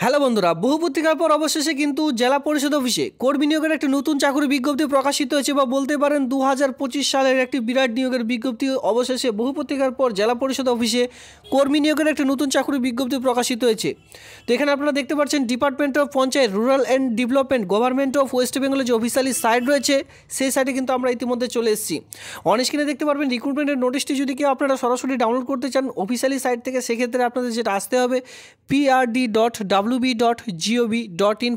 Hello বন্ধুরা, বহু পত্রিকার পর অবশেষে কিন্তু জেলা পরিষদ অফিসে কর্মী নিয়োগের একটি নতুন চাকরি বিজ্ঞপ্তি প্রকাশিত হয়েছে বা বলতে পারেন 2025 সালের একটি বিরাট নিয়োগের বিজ্ঞপ্তি অবশেষে বহু পত্রিকার পর জেলা পরিষদ অফিসে কর্মী নিয়োগের একটি নতুন চাকরি বিজ্ঞপ্তি প্রকাশিত হয়েছে। তো এখানে আপনারা দেখতে পাচ্ছেন department of panchayat rural and development government of West বেঙ্গলের যে অফিসিয়ালি সাইট রয়েছে সেই সাইটে কিন্তু আমরা ইতিমধ্যে চলে এসেছি। অন স্ক্রিনে দেখতে পারবেন রিক্রুটমেন্টের নোটিশটি যদি কেউ আপনারা সরাসরি ডাউনলোড করতে চান অফিসিয়ালি সাইট থেকে, সেক্ষেত্রে আপনাদের যেটা আসতে হবে prd.wb.gov.in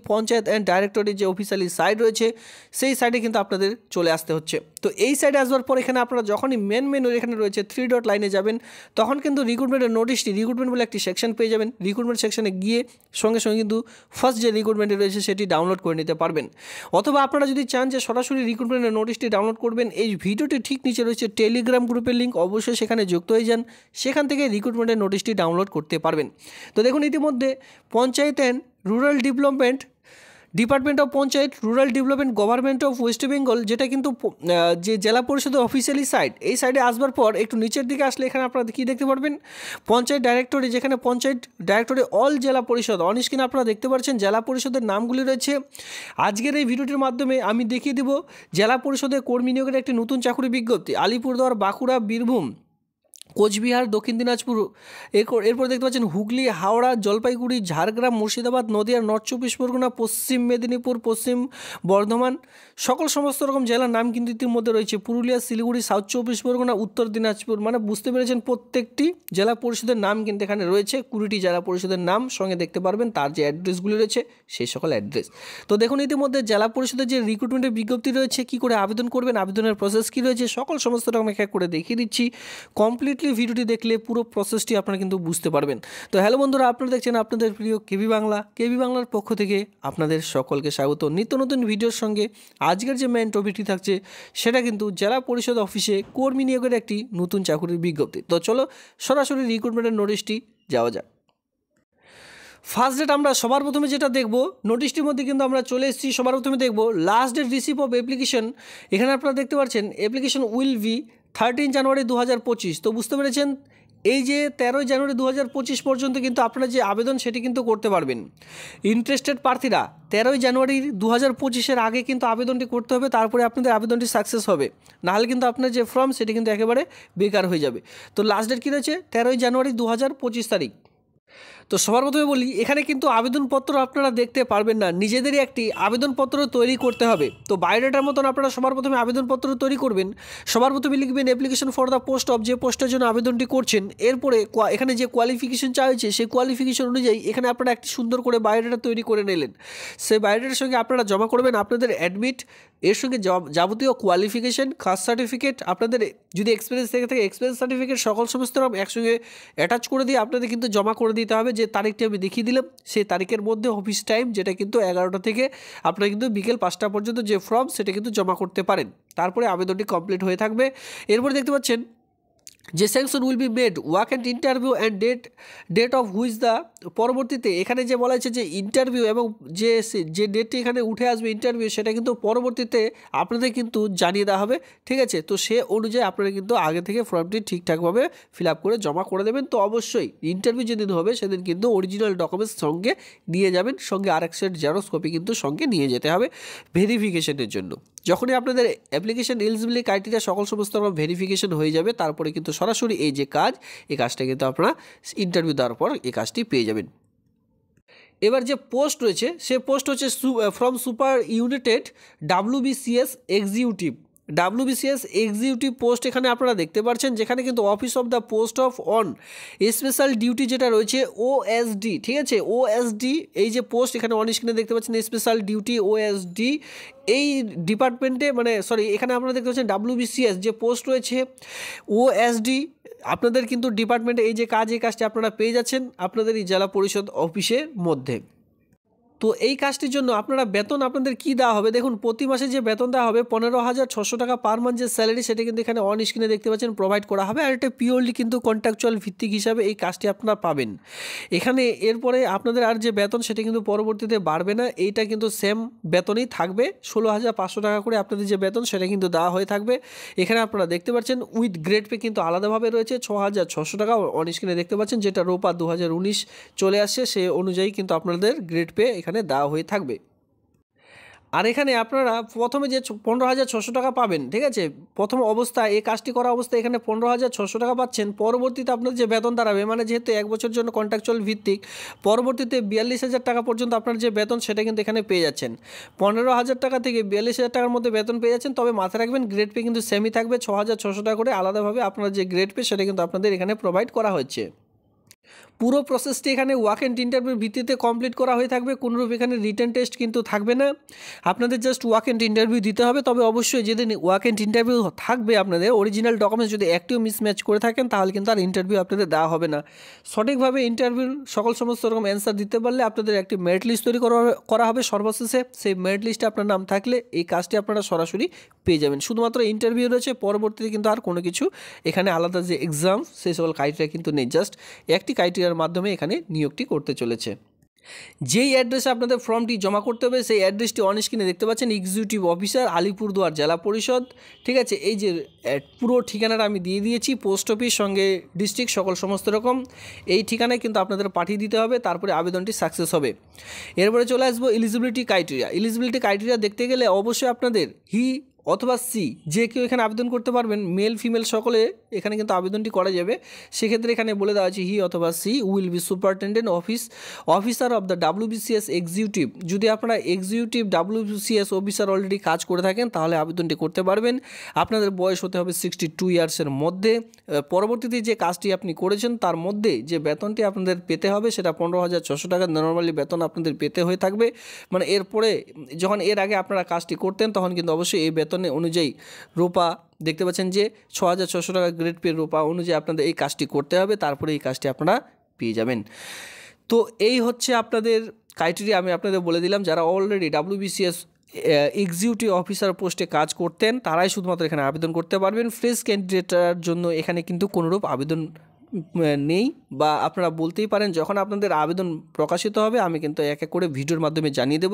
পঞ্চায়েত অ্যান্ড ডাইরেক্টরের যে অফিসিয়ালি সাইট রয়েছে সেই সাইটে কিন্তু আপনাদের চলে আসতে হচ্ছে। তো এই সাইটে আসবার পর এখানে আপনারা যখনই মেন মেনুর এখানে রয়েছে 3 ডট লাইনে যাবেন তখন কিন্তু রিক্রুটমেন্টের নোটিশটি রিক্রুটমেন্ট বলে একটি সেকশন পেয়ে যাবেন। রিক্রুটমেন্ট সেকশনে গিয়ে সঙ্গে সঙ্গে কিন্তু ফার্স্ট যে রিক্রুটমেন্টে রয়েছে সেটি ডাউনলোড করে নিতে পারবেন। অথবা আপনারা যদি চান যে সরাসরি রিক্রুটমেন্টের নোটিশটি ডাউনলোড করবেন, এই ভিডিওটি ঠিক নিচে রয়েছে টেলিগ্রাম গ্রুপের লিঙ্ক, অবশ্যই সেখানে যুক্ত হয়ে যান, সেখান থেকে রিক্রুটমেন্টের নোটিশটি ডাউনলোড করতে পারবেন। তো দেখুন ইতিমধ্যে panchayat and rural development department of panchayat rural development government of West Bengal, যেটা কিন্তু যে জেলা পরিষদের অফিসিয়ালি সাইট, এই সাইডে আসবার পর একটু নিচের দিকে আসলে এখানে আপনারা কী দেখতে পারবেন পঞ্চায়েত ডাইরেক্টরি, যেখানে পঞ্চায়েত ডাইরেক্টরি অল জেলা পরিষদ অন স্ক্রিনে আপনারা দেখতে পাচ্ছেন জেলা পরিষদের নামগুলি রয়েছে। আজকের এই ভিডিওটির মাধ্যমে আমি দেখিয়ে দেব জেলা পরিষদের কর্মী নিয়োগের একটি নতুন চাকরি বিজ্ঞপ্তি আলিপুরদুয়ার, বাঁকুড়া, বীরভূম, কোচবিহার, দক্ষিণ দিনাজপুর, এরপর দেখতে পাচ্ছেন হুগলি, হাওড়া, জলপাইগুড়ি, ঝাড়গ্রাম, মুর্শিদাবাদ, নদিয়া, নর্থ চব্বিশ পরগনা, পশ্চিম মেদিনীপুর, পশ্চিম বর্ধমান, সমস্ত রকম জেলার নাম কিন্তু ইতিমধ্যে রয়েছে। পুরুলিয়া, শিলিগুড়ি, সাউথ চব্বিশ পরগনা, উত্তর দিনাজপুর, মানে বুঝতে পেরেছেন প্রত্যেকটি জেলা পরিষদের নাম কিন্তু এখানে রয়েছে। 20টি জেলা পরিষদের নাম সঙ্গে দেখতে পারবেন, তার যে অ্যাড্রেসগুলি রয়েছে সেই সকল অ্যাড্রেস। তো দেখুন ইতিমধ্যে জেলা পরিষদের যে রিক্রুটমেন্টের বিজ্ঞপ্তি রয়েছে, কী করে আবেদন করবেন, আবেদনের প্রসেস কী রয়েছে, সমস্ত রকম এক এক করে দেখিয়ে দিচ্ছি। কমপ্লিটলি ভিডিওটি দেখলে পুরো প্রসেসটি আপনারা কিন্তু বুঝতে পারবেন। তো হ্যালো বন্ধুরা, আপনারা দেখছেন আপনাদের প্রিয় কেবি বাংলা। কেবি বাংলার পক্ষ থেকে আপনাদের সকলকে স্বাগত নিত্য নতুন ভিডিওর সঙ্গে। আজকের যে মেইন টপিকটি থাকছে সেটা কিন্তু জেলা পরিষদ অফিসে কর্মী নিয়োগের একটি নতুন চাকরির বিজ্ঞপ্তি। তো চলো সরাসরি রিক্রুটমেন্টের নোটিশটি যাওয়া যাক। ফার্স্ট ডেট আমরা সবার প্রথমে যেটা দেখব, নোটিশটির মধ্যে কিন্তু আমরা চলে এসেছি। সবার প্রথমে দেখব last date receive of application. এখানে আপনারা দেখতে পাচ্ছেন অ্যাপ্লিকেশন উইল বি 13 জানুয়ারি 2025। তো বুঝতে পেরেছেন এই যে 13 জানুয়ারি 2025 পর্যন্ত কিন্তু আপনারা যে আবেদন সেটি কিন্তু করতে পারবেন। ইন্টারেস্টেড প্রার্থীরা 13 জানুয়ারি 2025-এর আগে কিন্তু আবেদনটি করতে হবে, তারপরে আপনাদের আবেদনটি সাকসেস হবে, নাহলে কিন্তু আপনার যে ফর্ম সেটি কিন্তু একেবারে বেকার হয়ে যাবে। তো লাস্ট ডেট কী রয়েছে 13 জানুয়ারি 2025 তারিখ। তো সবার প্রথমে বলি এখানে কিন্তু আবেদনপত্র আপনারা দেখতে পারবেন না, নিজেদেরই একটি আবেদনপত্র তৈরি করতে হবে। তো বায়োডাটার মতন আপনারা সবার প্রথমে আবেদনপত্র তৈরি করবেন। সবার প্রথমে লিখবেন application for the post of, যে পোস্টের জন্য আবেদনটি করছেন। এরপরে এখানে যে কোয়ালিফিকেশন চাওয়া হয়েছে সেই কোয়ালিফিকেশন অনুযায়ী এখানে আপনারা একটি সুন্দর করে বায়োডাটা তৈরি করে নিলেন। সেই বায়োডাটার সঙ্গে আপনারা জমা করবেন আপনাদের অ্যাডমিট, এর সঙ্গে যাবতীয় কোয়ালিফিকেশন, কাস্ট সার্টিফিকেট, আপনাদের যদি এক্সপিরিয়েন্স থেকে থাকে এক্সপিরিয়েন্স সার্টিফিকেট, সমস্ত রকম একসঙ্গে অ্যাটাচ করে দিয়ে আপনাদের কিন্তু জমা করে দিতে হবে। যে তারিখটি আমি দেখিয়ে দিলাম সেই তারিখের মধ্যে অফিস টাইম, যেটা কিন্তু 11টা থেকে আপনারা কিন্তু বিকেল 5টা পর্যন্ত যে ফর্ম সেটা কিন্তু জমা করতে পারেন। তারপরে আবেদনটি কমপ্লিট হয়ে থাকবে। এরপরে দেখতে পাচ্ছেন যে sanction will be made work and interview and date of which the, পরবর্তীতে এখানে যে বলা হয়েছে যে ইন্টারভিউ এবং যে ডেটটি এখানে উঠে আসবে ইন্টারভিউ, সেটা কিন্তু পরবর্তীতে আপনাদের কিন্তু জানিয়ে দেওয়া হবে, ঠিক আছে। তো সে অনুযায়ী আপনারা কিন্তু আগে থেকে ফর্মটি ঠিকঠাকভাবে ফিল আপ করে জমা করে দেবেন। তো অবশ্যই ইন্টারভিউ যেদিন হবে সেদিন কিন্তু অরিজিনাল ডকুমেন্টস সঙ্গে নিয়ে যাবেন, সঙ্গে আরেক সেট জেরক্স কপি কিন্তু সঙ্গে নিয়ে যেতে হবে ভেরিফিকেশনের জন্য। যখনই আপনাদের অ্যাপ্লিকেশন এলিজিবিলিটি ক্রাইটেরিয়া সমস্ত রকম ভেরিফিকেশন হয়ে যাবে, তারপরে কিন্তু সরাসরি এই যে কাজ, এই কাজটা কিন্তু আপনারা ইন্টারভিউ দেওয়ার পর এই কাজটি পেয়ে যাবেন। এবার যে পোস্ট রয়েছে সে পোস্ট হচ্ছে from super united WBCS executive. WBCS executive post এখানে আপনারা দেখতে পাচ্ছেন, যেখানে কিন্তু office of the post of on special duty যেটা রয়েছে OSD, ঠিক আছে। OSD এই যে পোস্ট এখানে অন স্ক্রিনে দেখতে পাচ্ছেন স্পেশাল ডিউটি OSD, এই ডিপার্টমেন্টে এখানে আপনারা দেখতে পাচ্ছেন WBCS যে পোস্ট রয়েছে OSD, আপনাদের কিন্তু ডিপার্টমেন্টে এই যে কাজ, এই কাজটি আপনারা পেয়ে যাচ্ছেন আপনাদের এই জেলা পরিষদ অফিসের মধ্যে। তো এই কাজটির জন্য আপনারা বেতন আপনাদের কী দেওয়া হবে, দেখুন প্রতি মাসে যে বেতন দেওয়া হবে 15,600 টাকা পার মান্থ যে স্যালারি, সেটা কিন্তু এখানে অন স্ক্রিনে দেখতে পাচ্ছেন প্রোভাইড করা হবে। আর এটা পিওরলি কিন্তু কন্ট্রাকচুয়াল ভিত্তিক হিসাবে এই কাজটি আপনারা পাবেন এখানে। এরপরে আপনাদের আর যে বেতন সেটা কিন্তু পরবর্তীতে বাড়বে না, এইটা কিন্তু সেম বেতনই থাকবে। 16,500 টাকা করে আপনাদের যে বেতন সেটা কিন্তু দেওয়া হয়ে থাকবে। এখানে আপনারা দেখতে পাচ্ছেন উইথ গ্রেড পে কিন্তু আলাদাভাবে রয়েছে 6,600 টাকা অন স্ক্রিনে দেখতে পাচ্ছেন, যেটা রোপা 2019 চলে আসছে সে অনুযায়ী কিন্তু আপনাদের গ্রেড পে এখানে দেওয়া হয়ে থাকবে। আর এখানে আপনারা প্রথমে যে 15,600 টাকা পাবেন, ঠিক আছে, প্রথম অবস্থায় এই কাজটি করা অবস্থায় এখানে 15,600 টাকা পাচ্ছেন। পরবর্তীতে আপনার যে বেতন দাঁড়াবে, মানে যেহেতু 1 বছর জন্য কন্ট্রাকচুয়াল ভিত্তিক, পরবর্তীতে 42,000 টাকা পর্যন্ত আপনার যে বেতন সেটা কিন্তু এখানে পেয়ে যাচ্ছেন। 15,000 টাকা থেকে 42,000 টাকার মধ্যে বেতন পেয়ে যাচ্ছেন। তবে মাথায় রাখবেন গ্রেড পে কিন্তু সেমই থাকবে, 6,600 টাকা করে আলাদাভাবে আপনার যে গ্রেড পে সেটা কিন্তু আপনাদের এখানে প্রোভাইড করা হচ্ছে। পুরো প্রসেসটি এখানে ওয়াক অ্যান্ড ইন্টারভিউর ভিত্তিতে কমপ্লিট করা হয়ে থাকবে। কোনোরূপ এখানে রিটেন টেস্ট কিন্তু থাকবে না, আপনাদের জাস্ট ওয়াক অ্যান্ড ইন্টারভিউ দিতে হবে। তবে অবশ্যই যেদিন ওয়াক অ্যান্ড ইন্টারভিউ থাকবে আপনাদের অরিজিনাল ডকুমেন্টস যদি একটিও মিসম্যাচ করে থাকেন তাহলে কিন্তু আর ইন্টারভিউ আপনাদের দেওয়া হবে না। সঠিকভাবে ইন্টারভিউর সমস্ত রকম অ্যান্সার দিতে পারলে আপনাদের একটি মেরিট লিস্ট তৈরি করা হবে সর্বশেষে। সেই মেরিট লিস্টে আপনার নাম থাকলে এই কাজটি আপনারা সরাসরি পেয়ে যাবেন। শুধুমাত্র ইন্টারভিউ রয়েছে, পরবর্তীতে কিন্তু আর কোনো কিছু এখানে আলাদা যে এক্সাম সেই সকল ক্রাইটেরিয়া কিন্তু নেই, জাস্ট একটি ক্রাইটেরিয়ার মাধ্যমে এখানে নিয়োগটি করতে চলেছে। যেই অ্যাড্রেসে আপনাদের ফর্মটি জমা করতে হবে সেই অ্যাড্রেসটি অন স্ক্রিনে দেখতে পাচ্ছেন, এক্সিকিউটিভ অফিসার, আলিপুরদুয়ার জেলা পরিষদ, ঠিক আছে। এই যে পুরো ঠিকানাটা আমি দিয়ে দিয়েছি, পোস্ট অফিস সঙ্গে ডিস্ট্রিক্ট সমস্ত রকম এই ঠিকানায় কিন্তু আপনাদের পাঠিয়ে দিতে হবে, তারপরে আবেদনটি সাকসেস হবে। এরপরে চলে আসবো এলিজিবিলিটি ক্রাইটেরিয়া দেখতে গেলে অবশ্যই আপনাদের হি অথবা সি যে কেউ এখানে আবেদন করতে পারবেন, মেল ফিমেল সকলে এখানে কিন্তু আবেদনটি করা যাবে। সেক্ষেত্রে এখানে বলে দেওয়া আছে হি অথবা she will be superintendent officer of the WBCS executive. যদি আপনারা এক্সিকিউটিভ WBCS অফিসার অলরেডি কাজ করে থাকেন তাহলে আবেদনটি করতে পারবেন। আপনাদের বয়স হতে হবে 62 ইয়ার্সের মধ্যে। পরবর্তীতে যে কাজটি আপনি করেছেন তার মধ্যে যে বেতনটি আপনাদের পেতে হবে সেটা 15,600 টাকা নর্মালি বেতন আপনাদের পেতে হয়ে থাকবে। মানে এরপরে যখন এর আগে আপনারা কাজটি করতেন তখন কিন্তু অবশ্যই এই বেতন অনুযায়ী রোপা দেখতে পাচ্ছেন যে 6,600 টাকা গ্রেড পে রোপা অনুযায়ী আপনাদের এই কাজটি করতে হবে, তারপরে এই কাজটি আপনারা পেয়ে যাবেন। তো এই হচ্ছে আপনাদের ক্রাইটেরিয়া, আমি আপনাদের বলে দিলাম। যারা অলরেডি WBCS এক্সিকিউটিভ অফিসার পোস্টে কাজ করতেন তারাই শুধুমাত্র এখানে আবেদন করতে পারবেন। ফ্রেশ ক্যান্ডিডেটের জন্য এখানে কিন্তু কোনোরূপ আবেদন নেই, বা আপনারা বলতেই পারেন যখন আপনাদের আবেদন প্রকাশিত হবে আমি কিন্তু এক এক করে ভিডিওর মাধ্যমে জানিয়ে দেব।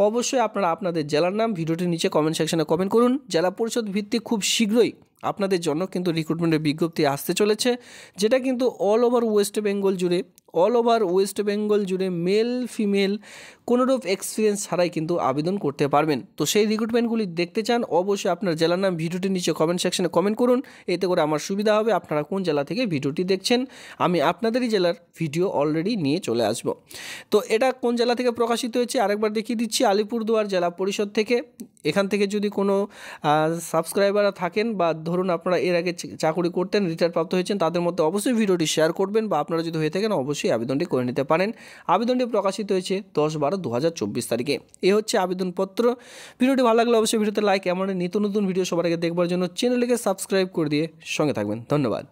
অবশ্যই আপনারা আপনাদের জেলার নাম ভিডিওটির নিচে কমেন্ট সেকশনে কমেন্ট করুন। জেলা পরিষদ ভিত্তিক খুব শীঘ্রই আপনাদের জন্য কিন্তু রিক্রুটমেন্টের বিজ্ঞপ্তি আসতে চলেছে, যেটা কিন্তু অল ওভার ওয়েস্ট বেঙ্গল জুড়ে মেল ফিমেল কোনোরূপ এক্সপিরিয়েন্স ছাড়াই কিন্তু আবেদন করতে পারবেন। তো সেই রিক্রুটমেন্টগুলি দেখতে চান অবশ্যই আপনার জেলার নাম ভিডিওটির নিচে কমেন্ট সেকশনে কমেন্ট করুন, এতে করে আমার সুবিধা হবে। আপনারা কোন জেলা থেকে ভিডিওটি দেখছেন আমি আপনাদেরই জেলার ভিডিও অলরেডি নিয়ে চলে আসব। তো এটা কোন জেলা থেকে প্রকাশিত হয়েছে আরেকবার দেখিয়ে দিচ্ছি, আলিপুরদুয়ার জেলা পরিষদ থেকে। এখান থেকে যদি কোনো সাবস্ক্রাইবার থাকেন বা ধরুন আপনারা এর আগে চাকরি করতেন রিটায়ার প্রাপ্ত হয়েছেন তাদের মধ্যে অবশ্যই ভিডিওটি শেয়ার করবেন, বা আপনারা যদি হয়ে থাকেন অবশ্যই আবেদনটি করে নিতে পারেন। আবেদনটি প্রকাশিত হয়েছে 10/12/2024 তারিখে। এ হচ্ছে আবেদনপত্র। ভিডিওটি ভালো লাগলে অবশ্যই ভিডিওতে লাইক, এমন নিত্য নতুন ভিডিও সবার আগে দেখবার জন্য চ্যানেলটিকে সাবস্ক্রাইব করে দিয়ে সঙ্গে থাকবেন। ধন্যবাদ।